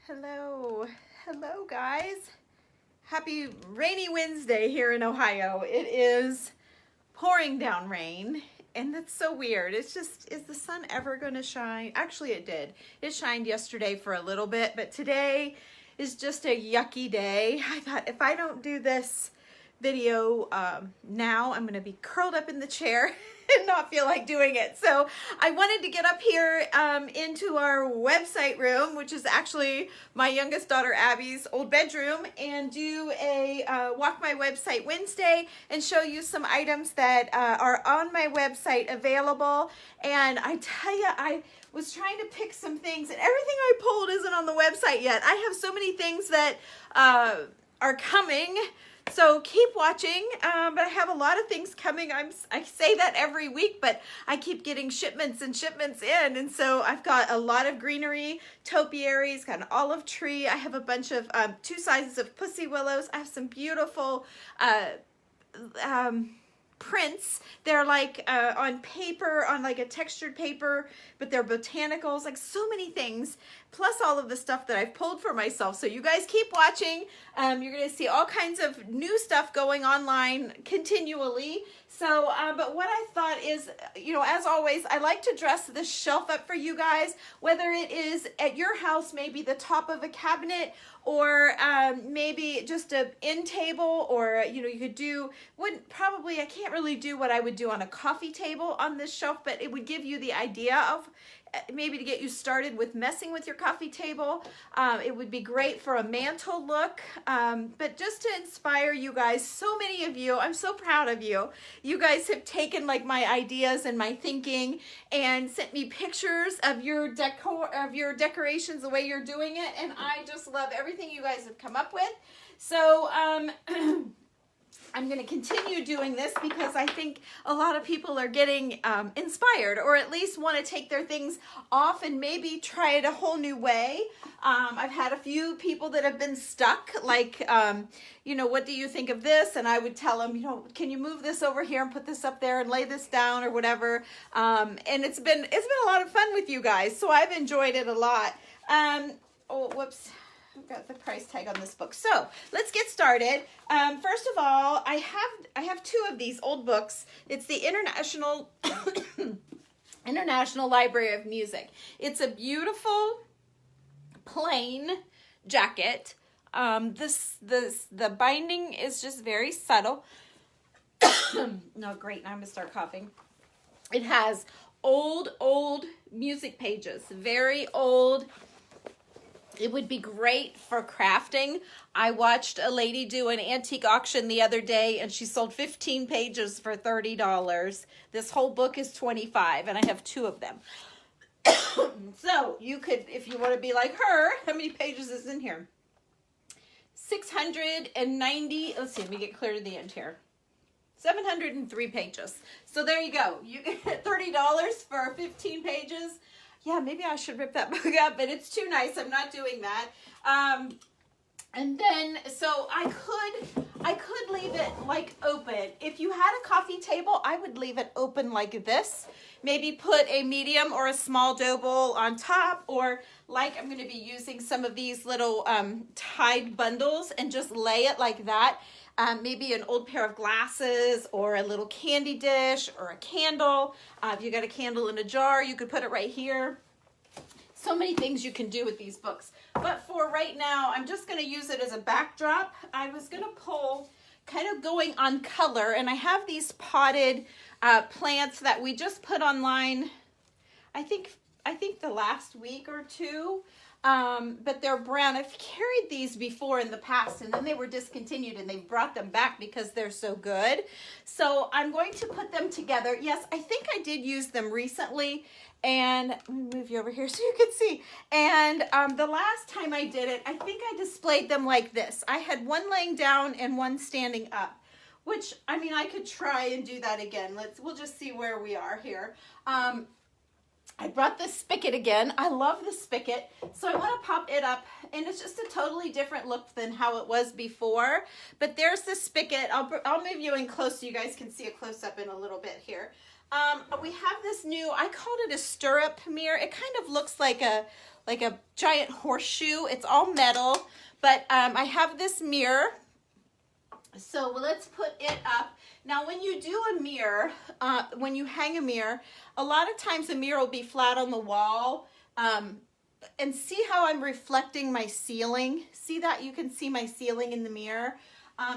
Hello. Hello, guys. Happy rainy Wednesday here in Ohio. It is pouring down rain, and that's so weird. It's just, is the sun ever going to shine? Actually, it did. It shined yesterday for a little bit, but today is just a yucky day. I thought if I don't do this video now, I'm going to be curled up in the chair and not feel like doing it. So I wanted to get up here into our website room, which is actually my youngest daughter Abby's old bedroom, and do a Walk My Website Wednesday and show you some items that are on my website available. And I tell you, I was trying to pick some things, and everything I pulled isn't on the website yet. I have so many things that are coming. So keep watching, but I have a lot of things coming. I say that every week, but I keep getting shipments and shipments in. And so I've got a lot of greenery, topiaries, got an olive tree. I have a bunch of 2 sizes of pussy willows. I have some beautiful prints. They're like on paper, on like a textured paper, but they're botanicals, like so many things, plus all of the stuff that I've pulled for myself. So you guys keep watching. You're going to see all kinds of new stuff going online continually. So, but what I thought is, you know, as always, I like to dress this shelf up for you guys, whether it is at your house, maybe the top of a cabinet, or maybe just an end table, or, you know, you could do, I can't really do what I would do on a coffee table on this shelf, but it would give you the idea of maybe to get you started with messing with your coffee table. It would be great for a mantle look, but just to inspire you guys. So many of you, I'm so proud of you. You guys have taken like my ideas and my thinking and sent me pictures of your decor, of your decorations, the way you're doing it, and I just love everything you guys have come up with. So I'm going to continue doing this because I think a lot of people are getting inspired, or at least want to take their things off and maybe try it a whole new way. I've had a few people that have been stuck, like, you know, what do you think of this? And I would tell them, you know, can you move this over here and put this up there and lay this down or whatever. And it's been a lot of fun with you guys, so I've enjoyed it a lot. Oh, whoops. I've got the price tag on this book. So let's get started. First of all, I have 2 of these old books. It's the International Library of Music. It's a beautiful plain jacket. The binding is just very subtle. No, great. Now I'm gonna start coughing. It has old music pages, very old. It would be great for crafting. I watched a lady do an antique auction the other day, and she sold 15 pages for $30. This whole book is $25, and I have 2 of them. So you could, if you want to be like her, how many pages is in here? 690, let's see, let me get clear to the end here. 703 pages. So there you go. You get $30 for 15 pages. Yeah, maybe I should rip that book up, but it's too nice. I'm not doing that. And then, so I could leave it like open. If you had a coffee table, I would leave it open like this. Maybe put a medium or a small dough bowl on top, or like I'm going to be using some of these little Tide bundles and just lay it like that. Maybe an old pair of glasses, or a little candy dish, or a candle. If you got a candle in a jar, you could put it right here. So many things you can do with these books. But for right now, I'm just going to use it as a backdrop. I was going to pull, kind of going on color, and I have these potted plants that we just put online, I think the last week or 2. But they're brown. I've carried these before in the past, and then they were discontinued, and they brought them back because they're so good. So I'm going to put them together. Yes, I think I did use them recently, and let me move you over here so you can see. And the last time I did it, I think I displayed them like this. I had one laying down and one standing up, which, I mean, I could try and do that again. We'll just see where we are here. I brought the spigot again. I love the spigot, so I want to pop it up, and it's just a totally different look than how it was before. But there's the spigot. I'll move you in close so you guys can see a close-up in a little bit here. We have this new, I called it a stirrup mirror. It kind of looks like a like a giant horseshoe. It's all metal, but I have this mirror. So let's put it up. Now, when you do a mirror, when you hang a mirror, a lot of times the mirror will be flat on the wall. And see how I'm reflecting my ceiling? See that? You can see my ceiling in the mirror.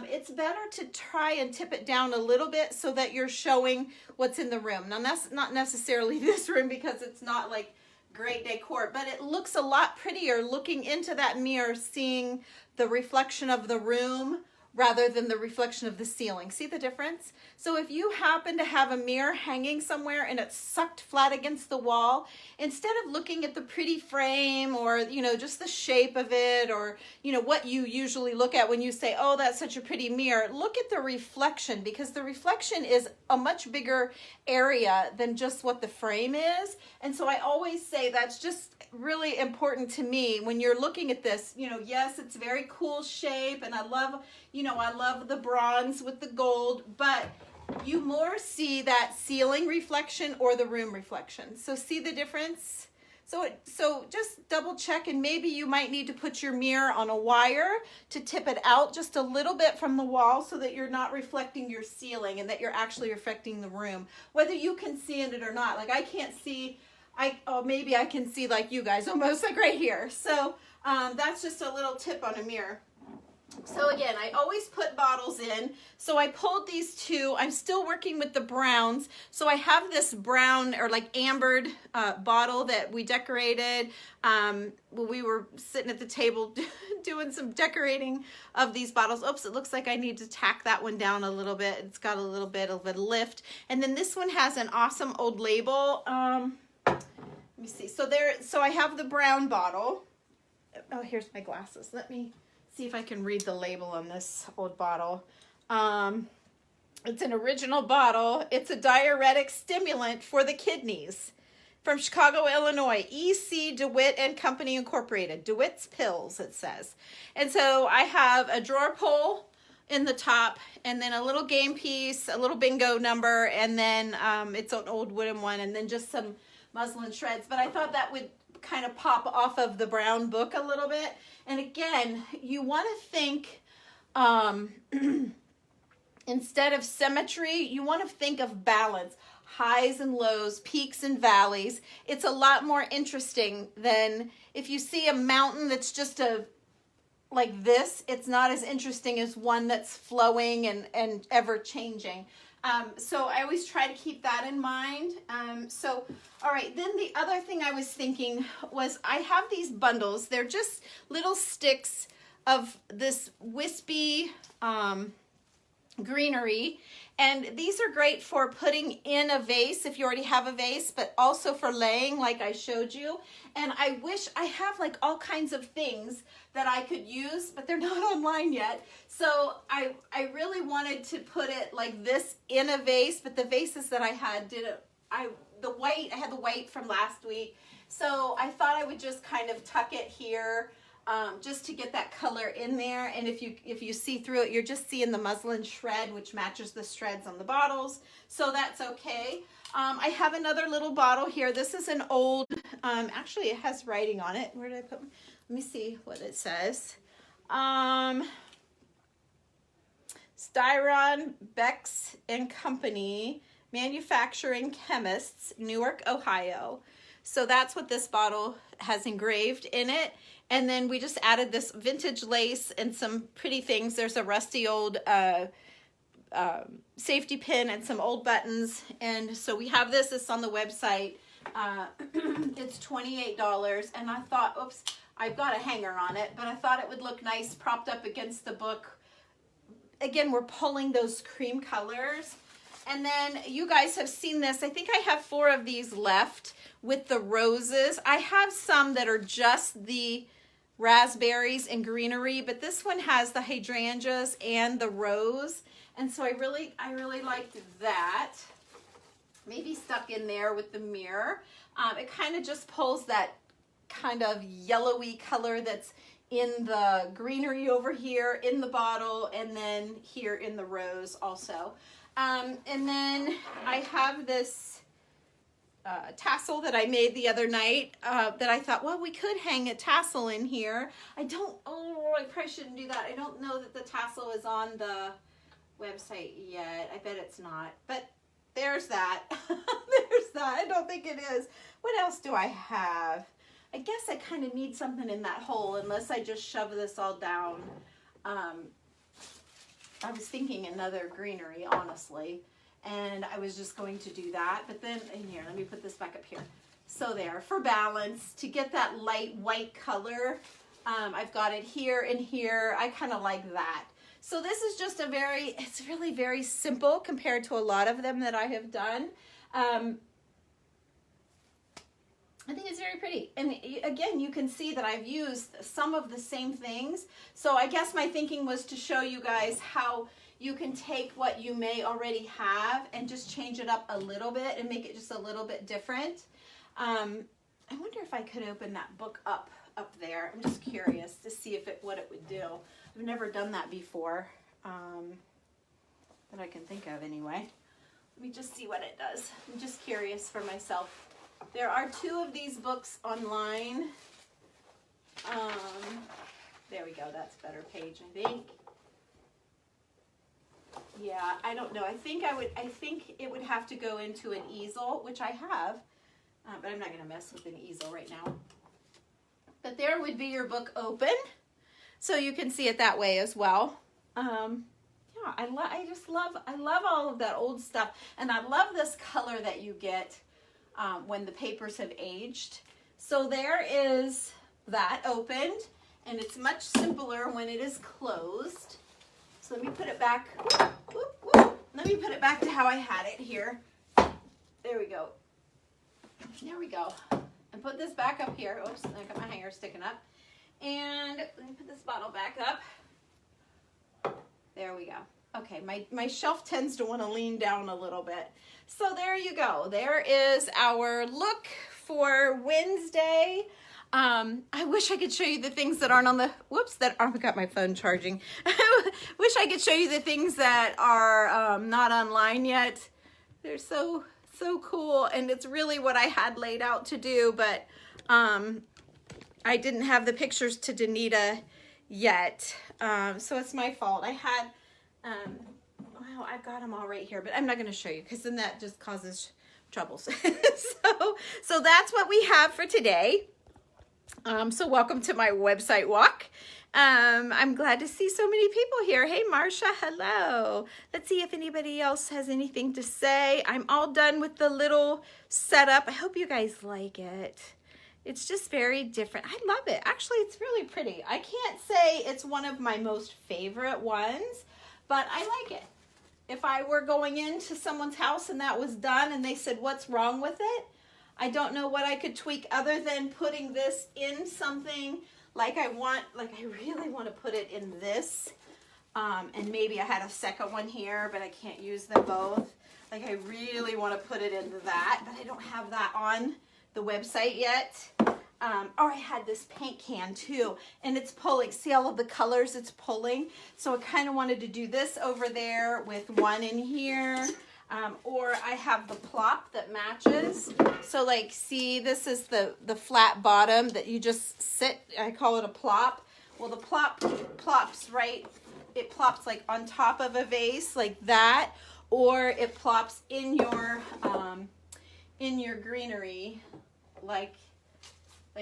It's better to try and tip it down a little bit so that you're showing what's in the room. Now, that's not necessarily this room because it's not like great decor, but it looks a lot prettier looking into that mirror, seeing the reflection of the room rather than the reflection of the ceiling. See the difference? So if you happen to have a mirror hanging somewhere and it's sucked flat against the wall, instead of looking at the pretty frame or, you know, just the shape of it, or, you know, what you usually look at when you say, oh, that's such a pretty mirror, look at the reflection, because the reflection is a much bigger area than just what the frame is. And so I always say that's just really important to me when you're looking at this. You know, yes, it's very cool shape, and I love, you know, I love the bronze with the gold, but you more see that ceiling reflection or the room reflection. So see the difference? So just double check, and maybe you might need to put your mirror on a wire to tip it out just a little bit from the wall so that you're not reflecting your ceiling and that you're actually reflecting the room, whether you can see in it or not. Like I can't see, maybe I can see like you guys, almost like right here. So that's just a little tip on a mirror. So again, I always put bottles in. So I pulled these two. I'm still working with the browns. So I have this brown or like ambered bottle that we decorated. We were sitting at the table doing some decorating of these bottles. Oops, it looks like I need to tack that one down a little bit. It's got a little bit of a lift. And then this one has an awesome old label. Let me see. So I have the brown bottle. Oh, here's my glasses. Let me see if I can read the label on this old bottle. It's an original bottle. It's a diuretic stimulant for the kidneys from Chicago, Illinois. E.C. DeWitt and Company Incorporated. DeWitt's Pills, it says. And so I have a drawer pull in the top, and then a little game piece, a little bingo number, and then it's an old wooden one, and then just some muslin shreds. But I thought that would kind of pop off of the brown book a little bit. And again, you want to think, instead of symmetry, you want to think of balance, highs and lows, peaks and valleys. It's a lot more interesting than if you see a mountain that's just like this, it's not as interesting as one that's flowing and ever changing. So I always try to keep that in mind. All right, then the other thing I was thinking was I have these bundles. They're just little sticks of this wispy greenery. And these are great for putting in a vase if you already have a vase, but also for laying like I showed you. And I wish I have like all kinds of things that I could use, but they're not online yet. So I really wanted to put it like this in a vase, but the vases that I had I had the white from last week. So I thought I would just kind of tuck it here just to get that color in there. And if you see through it, you're just seeing the muslin shred, which matches the shreds on the bottles. So that's okay. I have another little bottle here. This is an old, actually it has writing on it. Where did I put, let me see what it says. Styron Becks and Company, Manufacturing Chemists, Newark, Ohio. So that's what this bottle has engraved in it. And then we just added this vintage lace and some pretty things. There's a rusty old safety pin and some old buttons. And so we have this. It's on the website. It's $28. And I thought, oops, I've got a hanger on it, but I thought it would look nice propped up against the book. Again, we're pulling those cream colors. And then you guys have seen this. I think I have 4 of these left with the roses. I have some that are just the raspberries and greenery, but this one has the hydrangeas and the rose. And so I really liked that. Maybe stuck in there with the mirror. It kind of just pulls that kind of yellowy color that's in the greenery over here in the bottle, and then here in the rose also. And then I have this tassel that I made the other night that I thought, well, we could hang a tassel in here. I probably shouldn't do that. I don't know that the tassel is on the website yet. I bet it's not. But there's that. There's that. I don't think it is. What else do I have? I guess I kind of need something in that hole unless I just shove this all down. I was thinking another greenery, honestly. And I was just going to do that. But then, in here, let me put this back up here. So there, for balance, to get that light white color, I've got it here and here. I kind of like that. So this is just it's really very simple compared to a lot of them that I have done. I think it's very pretty. And again, you can see that I've used some of the same things. So I guess my thinking was to show you guys how you can take what you may already have and just change it up a little bit and make it just a little bit different. I wonder if I could open that book up there. I'm just curious to see what it would do. I've never done that before, that I can think of anyway. Let me just see what it does. I'm just curious for myself. There are 2 of these books online. There we go. That's a better page, I think. Yeah, I don't know. I think it would have to go into an easel, which I have, but I'm not going to mess with an easel right now. But there would be your book open, so you can see it that way as well. Yeah, I love all of that old stuff, and I love this color that you get when the papers have aged. So there is that opened, and it's much simpler when it is closed. So let me put it back. Let me put it back to how I had it here. There we go. There we go. And put this back up here. Oops, I got my hanger sticking up. And let me put this bottle back up. There we go. Okay, my shelf tends to want to lean down a little bit. So there you go. There is our look for Wednesday. I wish I could show you the things that aren't on the, I've got my phone charging. I wish I could show you the things that are not online yet. They're so cool, and it's really what I had laid out to do, but I didn't have the pictures to Danita yet, so it's my fault. I had, well, I've got them all right here, but I'm not going to show you because then that just causes troubles. so that's what we have for today. So welcome to my website walk. I'm glad to see so many people here. Hey, Marsha, hello. Let's see if anybody else has anything to say. I'm all done with the little setup. I hope you guys like it. It's just very different. I love it. Actually, it's really pretty. I can't say it's one of my most favorite ones, but I like it. If I were going into someone's house and that was done and they said, what's wrong with it? I don't know what I could tweak other than putting this in something like I really want to put it in this. And maybe I had a second one here, but I can't use them both. Like I really want to put it into that, but I don't have that on the website yet. I had this paint can too, and it's pulling. See all of the colors it's pulling? So I kind of wanted to do this over there with one in here. Or I have the plop that matches. So like, see, this is the flat bottom that you just sit, I call it a plop. Well, the plop plops right, it plops like on top of a vase like that, or it plops in your greenery like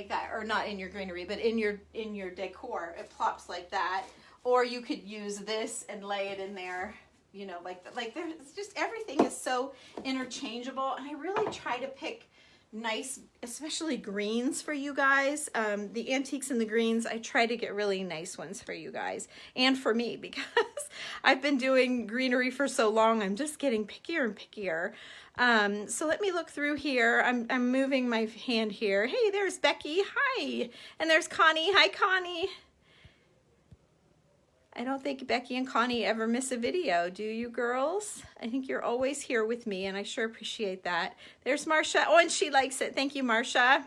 that, or not in your greenery, but in your decor, it plops like that. Or you could use this and lay it in there. You know, like there's just, everything is so interchangeable, and I really try to pick nice, especially greens for you guys. The antiques and the greens, I try to get really nice ones for you guys and for me, because I've been doing greenery for so long. I'm just getting pickier and pickier. So let me look through here. I'm moving my hand here. Hey, there's Becky. Hi. And there's Connie. Hi, Connie. I don't think Becky and Connie ever miss a video, do you girls? I think you're always here with me, and I sure appreciate that. There's Marsha. Oh, and she likes it. Thank you, Marsha.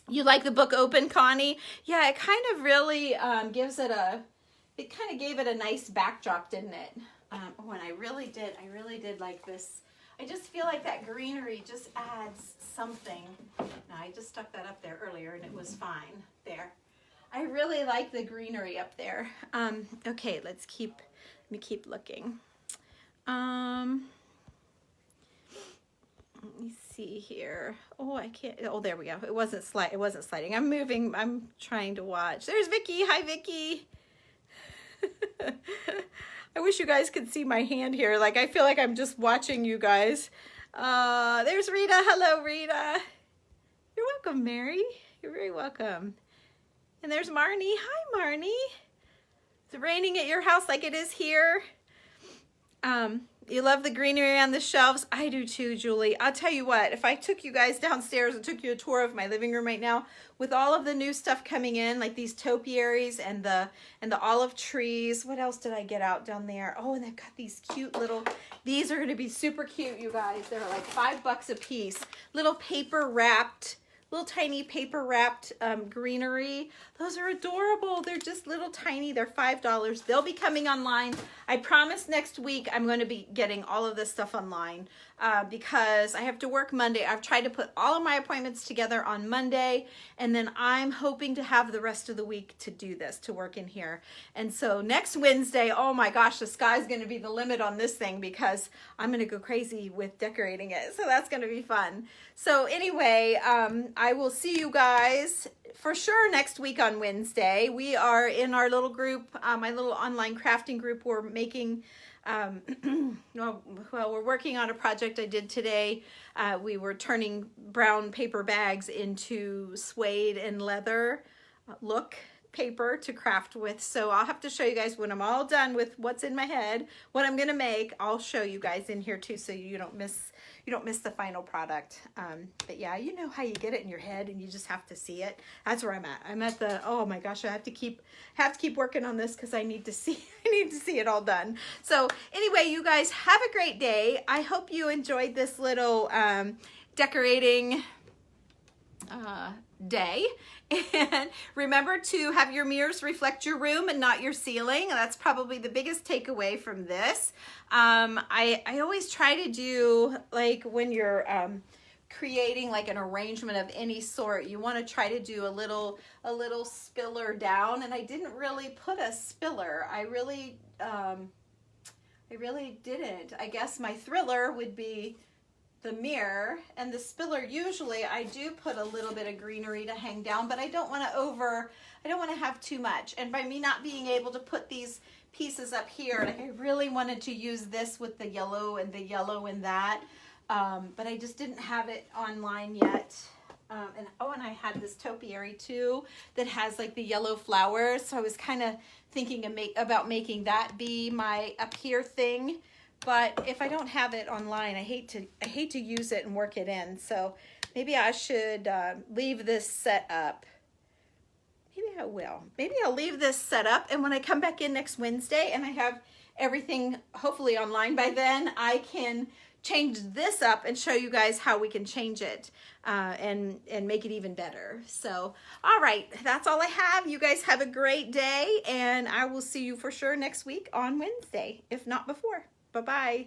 You like the book open, Connie? Yeah, it kind of really gives it it kind of gave it a nice backdrop, didn't it? And I really did like this. I just feel like that greenery just adds something. Now, I just stuck that up there earlier and it was fine there. I really like the greenery up there. Okay, let me keep looking. Let me see here. Oh, I can't. Oh, there we go. It wasn't sliding. I'm moving. I'm trying to watch. There's Vicky. Hi, Vicky. I wish you guys could see my hand here. Like, I feel like I'm just watching you guys. There's Rita. Hello, Rita. You're welcome, Mary. You're very welcome. And there's Marnie. Hi, Marnie. Is it raining at your house like it is here? You love the greenery on the shelves. I do too, Julie. I'll tell you what, if I took you guys downstairs and took you a tour of my living room right now, with all of the new stuff coming in, like these topiaries and the olive trees. What else did I get out down there? Oh, and they've got these cute little, these are gonna be super cute, you guys. They're like $5 a piece. Little paper wrapped, little tiny paper wrapped greenery. Those are adorable. They're just little tiny. They're $5. They'll be coming online. I promise next week I'm going to be getting all of this stuff online because I have to work Monday. I've tried to put all of my appointments together on Monday, and then I'm hoping to have the rest of the week to do this, to work in here. And so next Wednesday, oh my gosh, the sky's going to be the limit on this thing because I'm going to go crazy with decorating it. So that's going to be fun. So anyway, I will see you guys for sure next week on Wednesday. We are in our little group, my little online crafting group. We're making, well, we're working on a project I did today. We were turning brown paper bags into suede and leather look paper to craft with. So I'll have to show you guys when I'm all done with what's in my head, what I'm gonna make. I'll show you guys in here too, so you don't miss the final product. But yeah, you know how you get it in your head and you just have to see it. That's where I'm at. I'm at the, oh my gosh, I have to keep working on this because I need to see it all done. So anyway, you guys have a great day. I hope you enjoyed this little decorating day. And remember to have your mirrors reflect your room and not your ceiling. That's probably the biggest takeaway from this. I always try to do, like, when you're creating like an arrangement of any sort, you want to try to do a little spiller down, and I didn't really put a spiller. I really didn't. I guess my thriller would be the mirror, and the spiller, usually I do put a little bit of greenery to hang down, but I don't want to have too much. And by me not being able to put these pieces up here, like, I really wanted to use this with the yellow and that, but I just didn't have it online yet. And I had this topiary too that has like the yellow flowers, so I was kind of thinking about making that be my up here thing. But if I don't have it online, I hate to use it and work it in. So maybe I should leave this set up. Maybe I will. Maybe I'll leave this set up, and when I come back in next Wednesday and I have everything hopefully online by then, I can change this up and show you guys how we can change it and make it even better. So, all right, that's all I have. You guys have a great day, and I will see you for sure next week on Wednesday, if not before. Bye-bye.